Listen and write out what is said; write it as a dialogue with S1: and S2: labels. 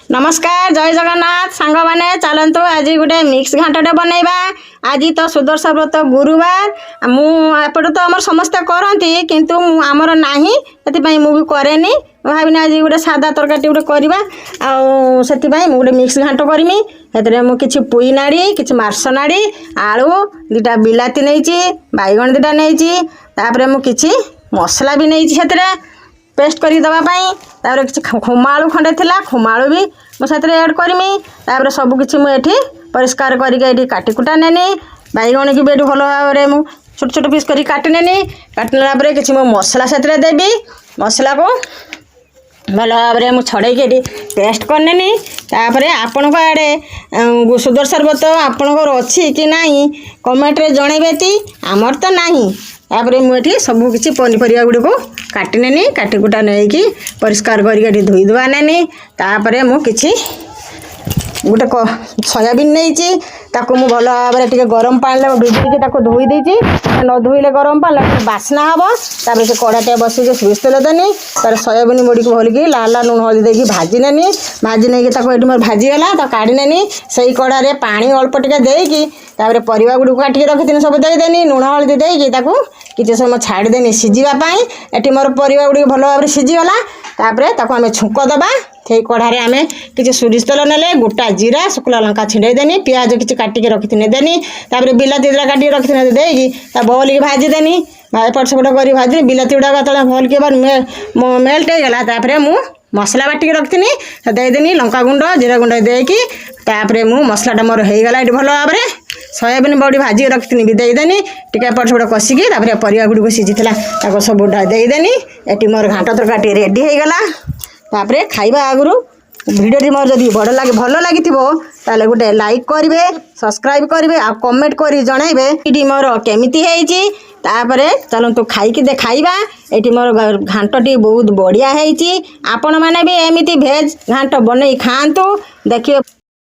S1: नमस्कार जय जगन्नाथ सांग मैंने चलतु आज गोटे मिक्स घाटे बनइबा। आज तो सुदर्शन व्रत गुरुवार मुझे तो आम समस्ते करती किंतु आमर नाही से मुझे करेनि भाविनी आज गोटे सादा तरकारी गोटे करवा गोटे मिक्स घाट करमी से मुझे पुई नाड़ी कि मार्स नाड़ी आलू दुटा बिलाती नहीं बैगण दुटा नहीं मुझे मसला भी नहीं पेस्ट कर दवापाई किसी खुमाणु खंडे थिला खुमाणु भी मुझे एड करमी सब किसी मुझे परिष्कार करके काटी कुटा नेनी बैगण की भी भल भाव में छोट छोट पीस कर काटी नेनी काटला किसी मो मसला से देवी मसला को भल भाव में छड़े पेस्ट करनेनी आपण आड़े सुदर्शन व्रत आपणकर अच्छी कि नहीं कमेंट जनइबे आमर तो नहीं मुझे सब किसी पनीपरिया गुड़ी को काटिनेनी काटी कुटा नहीं परिष्कार करके धोई धुआ नेनी मुझे गोटे सोयाबीन नहीं मुझे भल भाव में गरम पानी भिजिकी धोई देती न धोईले गरम पानी बास्ना हम तापर से कड़ाटे बस सोरिष तेल देनी तार सोयाबीन मुड़ी को भलिकी लाल लाल लुण हल्दी देकी भाजी नेनी भाजी नहीं मोर भाजीगला तो काढ़ी नेनी से कड़े पानी अल्प टिके देकी परिवा गुड़ी को काटिक रखी सब देदेनी लुण हल्दी देकी किसी समय छाड़देनी सीझापी एटी मोर परिवा गुड़ी भल भाव में सीझीगला आम छुंक दबा से कढ़ारे आम किसी सोरिष तेल नेले गोटा जीरा शुक्ला लंका छिंडे देनी पियाज किसी काटिक रखी देनी बिलाती दुटा काटिक रखी देकी बल की भाजी देनी एपट सेपट कर भाजी बिलाती गुड़ाक जो भल के मेल्ट होगा मु मसला बाटिक रखी देदेनी लंका गुंड जीरा गुंड देकी मु मसलाटा मोर होगा ये भल भाव में सोयाबीन बड़ी भाजी रखी भी देदेनी टिके एपट सेपट कषिकी परिवा गुड़ी को सीझी सब देदेनी ये मोर घाट तरकारी रेडी होगा खाइबा आगु भिडियो मोर जब बड़ लगे भल लगी गोटे लाइक करेंगे सब्सक्राइब करेंगे आ कमेंट कर जनइबे मोर केमिति चलतु खाई देखाइबा ये मोर घाटी बहुत बढ़िया है। आपण मैंने भी एमती भेज घाट बनई खातु देखिए।